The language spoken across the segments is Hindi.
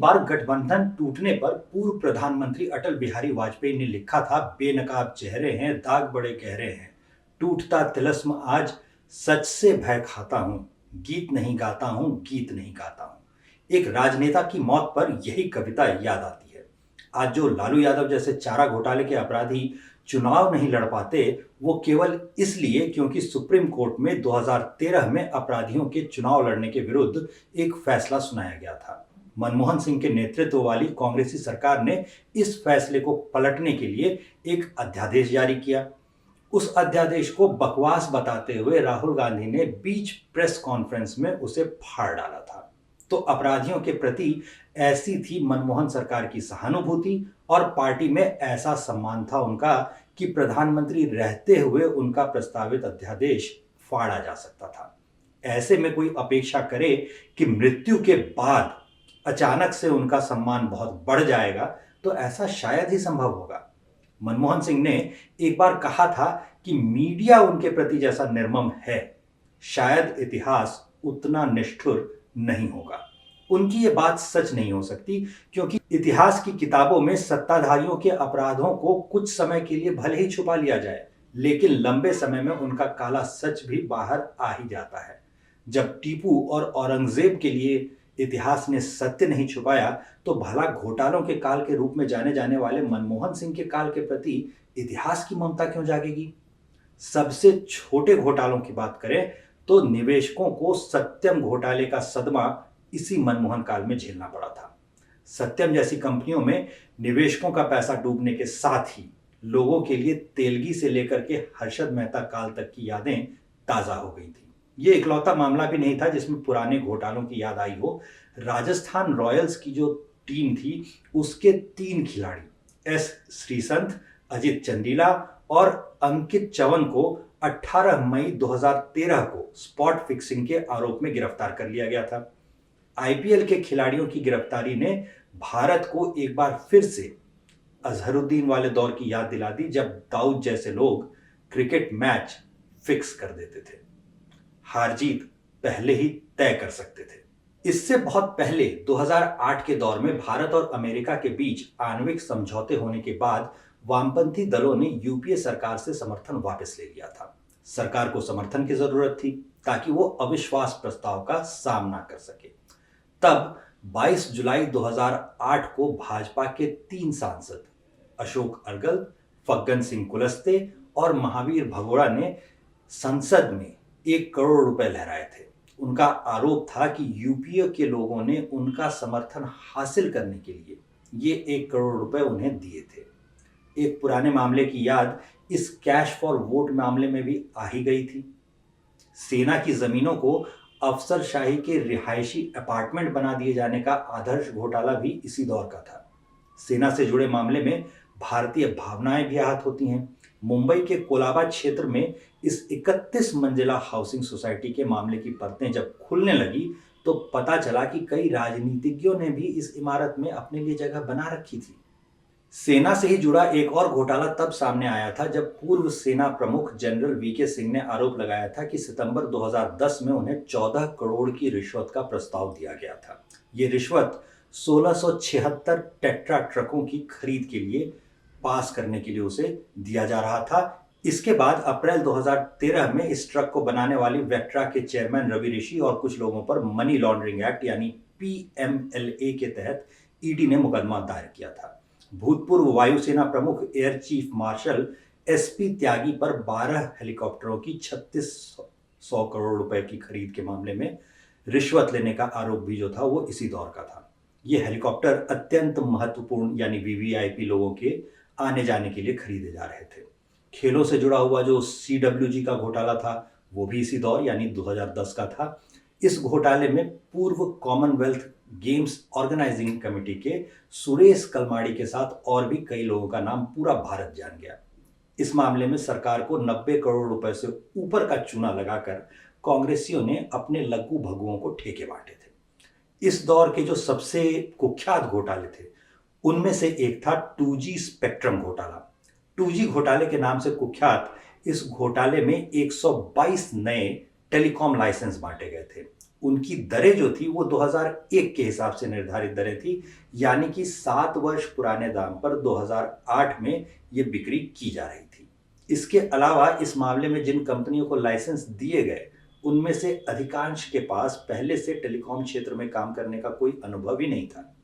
बार गठबंधन टूटने पर पूर्व प्रधानमंत्री अटल बिहारी वाजपेयी ने लिखा था, बेनकाब चेहरे हैं, दाग बड़े गहरे हैं, टूटता तिलस्म आज, सच से भय खाता हूं, गीत नहीं गाता हूं, गीत नहीं गाता हूं। एक राजनेता की मौत पर यही कविता याद आती है। आज जो लालू यादव जैसे चारा घोटाले के अपराधी चुनाव नहीं लड़ पाते, वो केवल इसलिए क्योंकि सुप्रीम कोर्ट में 2013 में अपराधियों के चुनाव लड़ने के विरुद्ध एक फैसला सुनाया गया था। मनमोहन सिंह के नेतृत्व वाली कांग्रेसी सरकार ने इस फैसले को पलटने के लिए एक अध्यादेश जारी किया। उस अध्यादेश को बकवास बताते हुए राहुल गांधी ने बीच प्रेस कॉन्फ्रेंस में उसे फाड़ डाला था। तो अपराधियों के प्रति ऐसी थी मनमोहन सरकार की सहानुभूति और पार्टी में ऐसा सम्मान था उनका कि प्रधानमंत्री रहते हुए उनका प्रस्तावित अध्यादेश फाड़ा जा सकता था। ऐसे में कोई अपेक्षा करे कि मृत्यु के बाद अचानक से उनका सम्मान बहुत बढ़ जाएगा, तो ऐसा शायद ही संभव होगा। मनमोहन सिंह ने एक बार कहा था कि मीडिया उनके प्रति जैसा निर्मम है, शायद इतिहास उतना निष्ठुर नहीं होगा। उनकी ये बात सच नहीं हो सकती, क्योंकि इतिहास की किताबों में सत्ताधारियों के अपराधों को कुछ समय के लिए भले ही छुपा लिया जाए, लेकिन लंबे समय में उनका काला सच भी बाहर आ ही जाता है। जब टीपू और औरंगजेब के लिए इतिहास ने सत्य नहीं छुपाया, तो भला घोटालों के काल के रूप में जाने जाने वाले मनमोहन सिंह के काल के प्रति इतिहास की ममता क्यों जागेगी? सबसे छोटे घोटालों की बात करें तो निवेशकों को सत्यम घोटाले का सदमा इसी मनमोहन काल में झेलना पड़ा था। सत्यम जैसी कंपनियों में निवेशकों का पैसा डूबने के साथ ही लोगों के लिए तेलगी से लेकर के हर्षद मेहता काल तक की यादें ताजा हो गई थी। ये इकलौता मामला भी नहीं था जिसमें पुराने घोटालों की याद आई हो। राजस्थान रॉयल्स की जो टीम थी, उसके 3 खिलाड़ी एस श्रीसंत, अजित चंदीला और अंकित चवन को 18 मई 2013 को स्पॉट फिक्सिंग के आरोप में गिरफ्तार कर लिया गया था। आईपीएल के खिलाड़ियों की गिरफ्तारी ने भारत को एक बार फिर से अजहरुद्दीन वाले दौर की याद दिला दी, जब दाऊद जैसे लोग क्रिकेट मैच फिक्स कर देते थे, हार जीत पहले ही तय कर सकते थे। इससे बहुत पहले 2008 के दौर में भारत और अमेरिका के बीच आणविक समझौते होने के बाद वामपंथी दलों ने यूपीए सरकार से समर्थन वापस ले लिया था। सरकार को समर्थन की जरूरत थी ताकि वो अविश्वास प्रस्ताव का सामना कर सके। तब 22 जुलाई 2008 को भाजपा के 3 सांसद अशोक अर्गल, फग्गन सिंह कुलस्ते और महावीर भगोड़ा ने संसद में 1 करोड़ रुपए लहराए थे। उनका आरोप था कि यूपीए के लोगों ने उनका समर्थन हासिल करने के लिए ये 1 करोड़ रुपए उन्हें दिए थे। एक पुराने मामले की याद इस कैश फॉर वोट मामले में भी आ ही गई थी। सेना की जमीनों को अफसरशाही के रिहायशी अपार्टमेंट बना दिए जाने का आदर्श घोटाला भी इसी दौर का था। सेना से जुड़े मामले में भारतीय भावनाएं भी आहत होती हैं। मुंबई के कोलाबा क्षेत्र में इस 31 मंजिला हाउसिंग सोसाइटी के मामले की परतें जब खुलने लगी, तो पता चला कि कई राजनीतिज्ञों ने भी इस इमारत में अपने लिए जगह बना रखी थी। सेना से ही जुड़ा एक और घोटाला तब सामने आया था जब पूर्व सेना प्रमुख जनरल वीके सिंह ने आरोप लगाया था कि सितंबर 2010 में उन्हें 14 करोड़ की रिश्वत का प्रस्ताव दिया गया था। ये रिश्वत 1676 टेट्रा ट्रकों की खरीद के लिए पास करने के लिए उसे दिया जा रहा था। इसके बाद अप्रैल 2013 में इस ट्रक को बनाने वाली वेक्ट्रा के चेयरमैन रवि ऋषि और कुछ लोगों पर मनी लॉन्ड्रिंग एक्ट यानी पीएमएलए के तहत ईडी ने मुकदमा दायर किया था। भूतपूर्व वायुसेना प्रमुख एयर चीफ मार्शल एसपी त्यागी पर 12 हेलीकॉप्टरों की 3600 करोड़ रुपए की खरीद के मामले में रिश्वत लेने का आरोप भी जो था वो इसी दौर का था। ये हेलीकॉप्टर अत्यंत महत्वपूर्ण यानी वीवीआईपी लोगों के आने जाने के लिए खरीदे जा रहे थे। खेलों से जुड़ा हुआ जो सीडब्ल्यूजी का घोटाला था वो भी इसी दौर यानी 2010 का था। इस घोटाले में पूर्व कॉमनवेल्थ गेम्स ऑर्गेनाइजिंग कमेटी के सुरेश कलमाड़ी के साथ और भी कई लोगों का नाम पूरा भारत जान गया। इस मामले में सरकार को 90 करोड़ रुपए से ऊपर का चूना लगाकर कांग्रेसियों ने अपने लघु भगुओं को ठेके बांटे थे। इस दौर के जो सबसे कुख्यात घोटाले थे उनमें से एक था 2G स्पेक्ट्रम घोटाला। 2G घोटाले के नाम से कुख्यात इस घोटाले में 122 नए टेलीकॉम लाइसेंस बांटे गए थे। उनकी दरें जो थी वो 2001 के हिसाब से निर्धारित दरें थी, यानी कि 7 वर्ष पुराने दाम पर 2008 में ये बिक्री की जा रही थी। इसके अलावा इस मामले में जिन कंपनियों को लाइसेंस दिए गए, उनमें से अधिकांश के पास पहले से टेलीकॉम क्षेत्र में काम करने का कोई अनुभव ही नहीं था।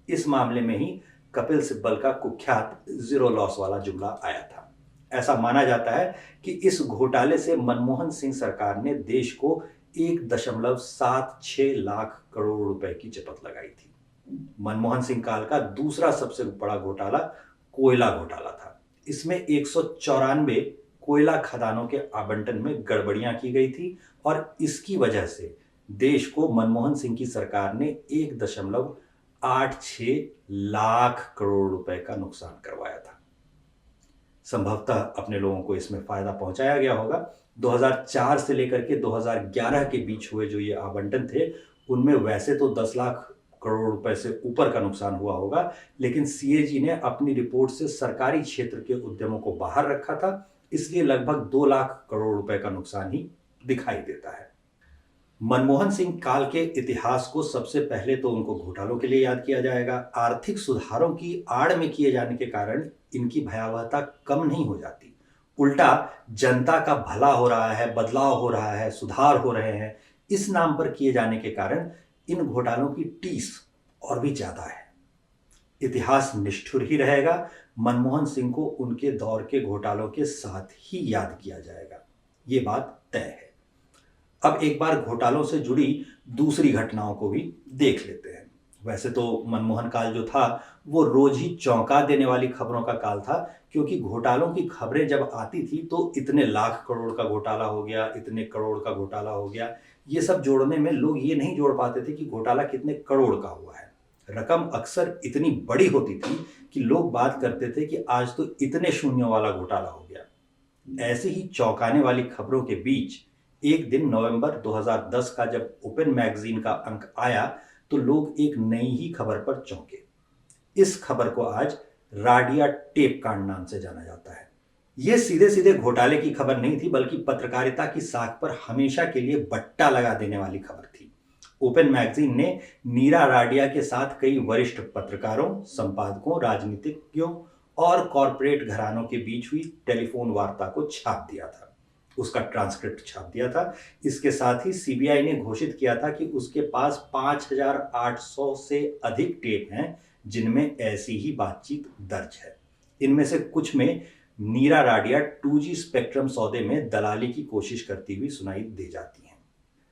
इस मामले में ही कपिल सिब्बल का कुख्यात जीरो लॉस वाला जुमला आया था। ऐसा माना जाता है कि इस घोटाले से मनमोहन सिंह सरकार ने देश को 1.76 लाख करोड़ रुपए की चपत लगाई थी। मनमोहन सिंह काल का दूसरा सबसे बड़ा घोटाला कोयला घोटाला था। इसमें 194 कोयला खदानों के आवंटन में गड़बड़ियां की गई थी और इसकी वजह से देश को मनमोहन सिंह की सरकार ने 1.86 लाख करोड़ रुपए का नुकसान करवाया था। संभवतः अपने लोगों को इसमें फायदा पहुंचाया गया होगा। 2004 से लेकर के 2011 के बीच हुए जो ये आवंटन थे, उनमें वैसे तो 10 लाख करोड़ रुपए से ऊपर का नुकसान हुआ होगा, लेकिन सीएजी ने अपनी रिपोर्ट से सरकारी क्षेत्र के उद्यमों को बाहर रखा था, इसलिए लगभग 2 लाख करोड़ रुपए का नुकसान ही दिखाई देता है। मनमोहन सिंह काल के इतिहास को सबसे पहले तो उनको घोटालों के लिए याद किया जाएगा। आर्थिक सुधारों की आड़ में किए जाने के कारण इनकी भयावहता कम नहीं हो जाती, उल्टा जनता का भला हो रहा है, बदलाव हो रहा है, सुधार हो रहे हैं, इस नाम पर किए जाने के कारण इन घोटालों की टीस और भी ज्यादा है। इतिहास निष्ठुर ही रहेगा। मनमोहन सिंह को उनके दौर के घोटालों के साथ ही याद किया जाएगा, ये बात तय है। अब एक बार घोटालों से जुड़ी दूसरी घटनाओं को भी देख लेते हैं। वैसे तो मनमोहन काल जो था वो रोज ही चौंका देने वाली खबरों का काल था, क्योंकि घोटालों की खबरें जब आती थी तो इतने लाख करोड़ का घोटाला हो गया, इतने करोड़ का घोटाला हो गया, ये सब जोड़ने में लोग ये नहीं जोड़ पाते थे कि घोटाला कितने करोड़ का हुआ है। रकम अक्सर इतनी बड़ी होती थी कि लोग बात करते थे कि आज तो इतने शून्यों वाला घोटाला हो गया। ऐसे ही चौंकाने वाली खबरों के बीच एक दिन नवंबर 2010 का जब ओपन मैगजीन का अंक आया तो लोग एक नई ही खबर पर चौंके। इस खबर को आज राडिया टेप कांड नाम से जाना जाता है। यह सीधे सीधे घोटाले की खबर नहीं थी, बल्कि पत्रकारिता की साख पर हमेशा के लिए बट्टा लगा देने वाली खबर थी। ओपन मैगजीन ने नीरा राडिया के साथ कई वरिष्ठ पत्रकारों, संपादकों, राजनीतिज्ञों और कॉरपोरेट घरानों के बीच हुई टेलीफोन वार्ता को छाप दिया था, उसका ट्रांसक्रिप्ट छाप दिया था। इसके साथ ही सीबीआई ने घोषित किया था कि उसके पास 5800 से अधिक टेप हैं जिनमें ऐसी ही बातचीत दर्ज है। इनमें से कुछ में नीरा राडिया 2G स्पेक्ट्रम सौदे में दलाली की कोशिश करती हुई सुनाई दे जाती हैं।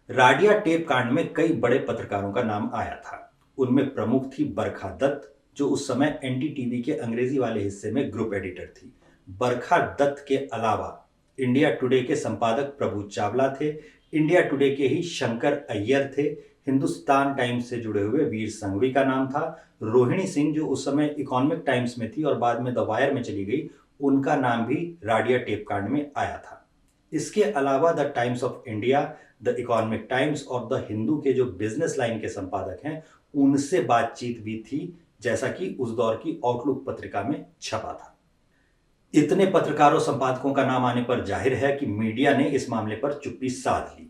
राडिया टेप कांड में कई बड़े पत्रकारों का नाम आया था। उनमें प्रमुख थी बरखा दत्त, जो उस समय एनडीटीवी के अंग्रेजी वाले हिस्से में ग्रुप एडिटर थी। बरखा दत्त के अलावा इंडिया टुडे के संपादक प्रभु चावला थे, इंडिया टुडे के ही शंकर अय्यर थे, हिंदुस्तान टाइम्स से जुड़े हुए वीर संघवी का नाम था, रोहिणी सिंह जो उस समय इकोनॉमिक टाइम्स में थी और बाद में द वायर में चली गई, उनका नाम भी राडिया टेप कांड में आया था। इसके अलावा the times of India, the economic times और द हिंदू के जो बिजनेस लाइन के संपादक हैं, उनसे बातचीत भी थी, जैसा कि उस दौर की आउटलुक पत्रिका में छपा था। इतने पत्रकारों, संपादकों का नाम आने पर जाहिर है कि मीडिया ने इस मामले पर चुप्पी साध ली।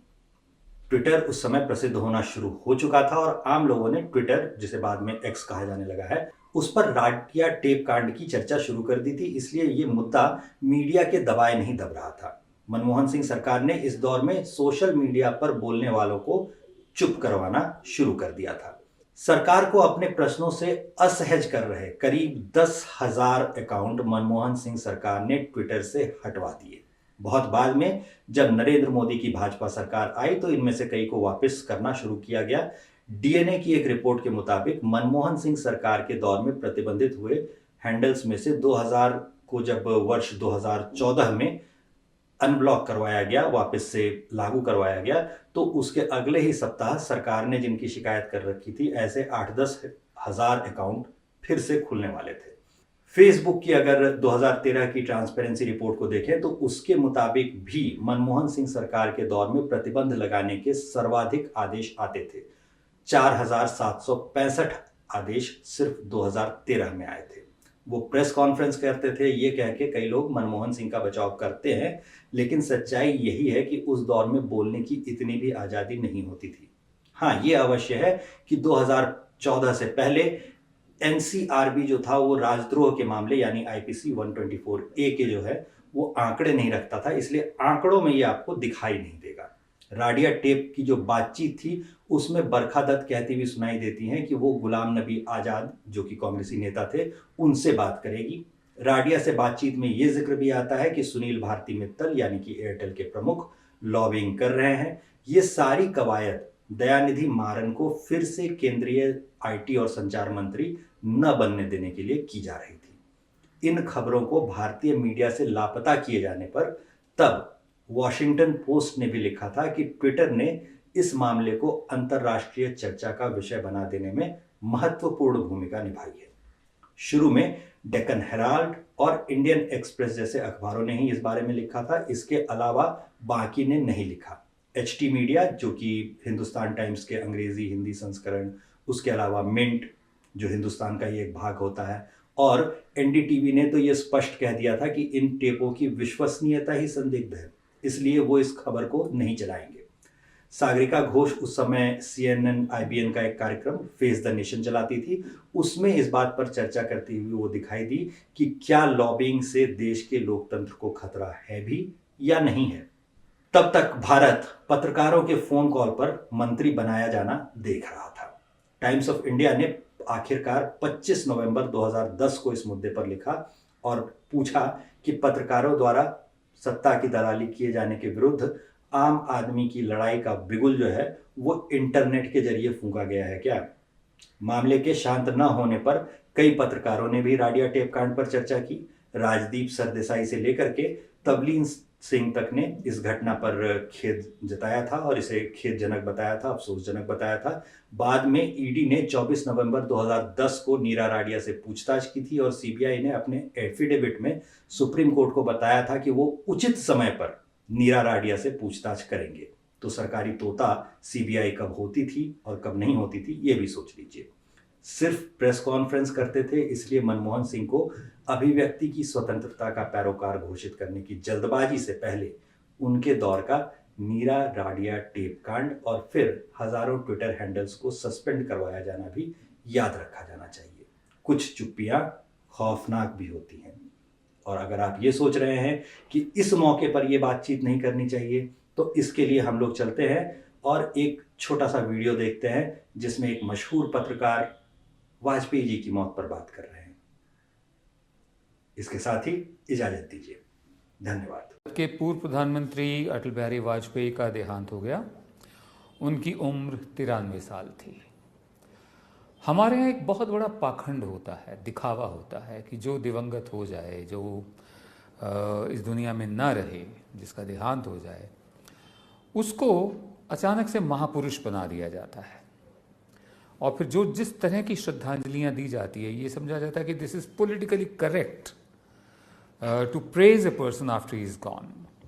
ट्विटर उस समय प्रसिद्ध होना शुरू हो चुका था और आम लोगों ने ट्विटर, जिसे बाद में एक्स कहा जाने लगा है, उस पर राडिया टेप कांड की चर्चा शुरू कर दी थी। इसलिए ये मुद्दा मीडिया के दबाए नहीं दब रहा था। मनमोहन सिंह सरकार ने इस दौर में सोशल मीडिया पर बोलने वालों को चुप करवाना शुरू कर दिया था। सरकार को अपने प्रश्नों से असहज कर रहे करीब 10,000 अकाउंट मनमोहन सिंह सरकार ने ट्विटर से हटवा दिए। बहुत बाद में जब नरेंद्र मोदी की भाजपा सरकार आई तो इनमें से कई को वापस करना शुरू किया गया। डीएनए की एक रिपोर्ट के मुताबिक मनमोहन सिंह सरकार के दौर में प्रतिबंधित हुए हैंडल्स में से 2000 को जब वर्ष 2014 में अनब्लॉक करवाया गया, वापस से लागू करवाया गया, तो उसके अगले ही सप्ताह सरकार ने जिनकी शिकायत कर रखी थी, ऐसे 8-10 हजार अकाउंट फिर से खुलने वाले थे। फेसबुक की अगर 2013 की ट्रांसपेरेंसी रिपोर्ट को देखें तो उसके मुताबिक भी मनमोहन सिंह सरकार के दौर में प्रतिबंध लगाने के सर्वाधिक आदेश आते थे। 4,765 आदेश सिर्फ 2013 में आए थे। वो प्रेस कॉन्फ्रेंस करते थे, ये कह के कई लोग मनमोहन सिंह का बचाव करते हैं, लेकिन सच्चाई यही है कि उस दौर में बोलने की इतनी भी आज़ादी नहीं होती थी। हाँ, ये अवश्य है कि 2014 से पहले एनसीआरबी जो था वो राजद्रोह के मामले यानी आईपीसी 124A के जो है वो आंकड़े नहीं रखता था, इसलिए आंकड़ों में ये आपको दिखाई नहीं देगा। राडिया टेप की जो बातचीत थी उसमें बरखा दत्त कहती हुई सुनाई देती हैं कि वो गुलाम नबी आजाद जो कि कांग्रेसी नेता थे उनसे बात करेगी। राडिया से बातचीत में ये जिक्र भी आता है कि सुनील भारती मित्तल यानी कि एयरटेल के प्रमुख लॉबिंग कर रहे हैं। ये सारी कवायद दयानिधि मारन को फिर से केंद्रीय आईटी और संचार मंत्री न बनने देने के लिए की जा रही थी। इन खबरों को भारतीय मीडिया से लापता किए जाने पर तब वॉशिंगटन पोस्ट ने भी लिखा था कि ट्विटर ने इस मामले को अंतर्राष्ट्रीय चर्चा का विषय बना देने में महत्वपूर्ण भूमिका निभाई है। शुरू में डेक्कन हेराल्ड और इंडियन एक्सप्रेस जैसे अखबारों ने ही इस बारे में लिखा था, इसके अलावा बाकी ने नहीं लिखा। एचटी मीडिया जो कि हिंदुस्तान टाइम्स के अंग्रेजी हिंदी संस्करण, उसके अलावा मिंट जो हिंदुस्तान का ही एक भाग होता है, और एनडीटीवी ने तो ये स्पष्ट कह दिया था कि इन टेपों की विश्वसनीयता ही संदिग्ध है, इसलिए वो इस खबर को नहीं चलाएंगे। सागरिका घोष उस समय CNN IBN का एक कार्यक्रम फेस द नेशन चलाती थी, उसमें इस बात पर चर्चा करती हुई वो दिखाई दी कि क्या लॉबिंग से देश के लोकतंत्र को खतरा है भी या नहीं है। तब तक भारत पत्रकारों के फोन कॉल पर मंत्री बनाया जाना देख रहा था। टाइम्स ऑफ इंडिया ने आखिरकार 25 नवंबर 2010 को इस मुद्दे पर लिखा और पूछा कि पत्रकारों द्वारा सत्ता की दलाली किए जाने के विरुद्ध आम आदमी की लड़ाई का बिगुल जो है वो इंटरनेट के जरिए फूंका गया है क्या। मामले के शांत न होने पर कई पत्रकारों ने भी राडिया टेप कांड पर चर्चा की। राजदीप सरदेसाई से लेकर के तबलीन सिंह तक ने इस घटना पर खेद जताया था और इसे खेदजनक बताया था, अफसोसजनक बताया था। बाद में ईडी ने 24 नवंबर 2010 को नीरा राडिया से पूछताछ की थी और सीबीआई ने अपने एफिडेविट में सुप्रीम कोर्ट को बताया था कि वो उचित समय पर नीरा राडिया से पूछताछ करेंगे। तो सरकारी तोता सीबीआई कब होती थी और कब नहीं होती थी ये भी सोच लीजिए। सिर्फ प्रेस कॉन्फ्रेंस करते थे इसलिए मनमोहन सिंह को अभिव्यक्ति की स्वतंत्रता का पैरोकार घोषित करने की जल्दबाजी से पहले उनके दौर का नीरा राडिया टेप कांड और फिर हजारों ट्विटर हैंडल्स को सस्पेंड करवाया जाना भी याद रखा जाना चाहिए। कुछ चुप्पियां खौफनाक भी होती हैं। और अगर आप ये सोच रहे हैं कि इस मौके पर यह बातचीत नहीं करनी चाहिए तो इसके लिए हम लोग चलते हैं और एक छोटा सा वीडियो देखते हैं जिसमें एक मशहूर पत्रकार वाजपेयी जी की मौत पर बात कर रहे हैं। इसके साथ ही इजाजत दीजिए, धन्यवाद। के पूर्व प्रधानमंत्री अटल बिहारी वाजपेयी का देहांत हो गया। उनकी उम्र 93 साल थी। हमारे यहाँ एक बहुत बड़ा पाखंड होता है, दिखावा होता है कि जो दिवंगत हो जाए, जो इस दुनिया में ना रहे, जिसका देहांत हो जाए, उसको अचानक से महापुरुष बना दिया जाता है और फिर जो जिस तरह की श्रद्धांजलियां दी जाती है ये समझा जाता है कि this is politically correct to praise a person after he is gone.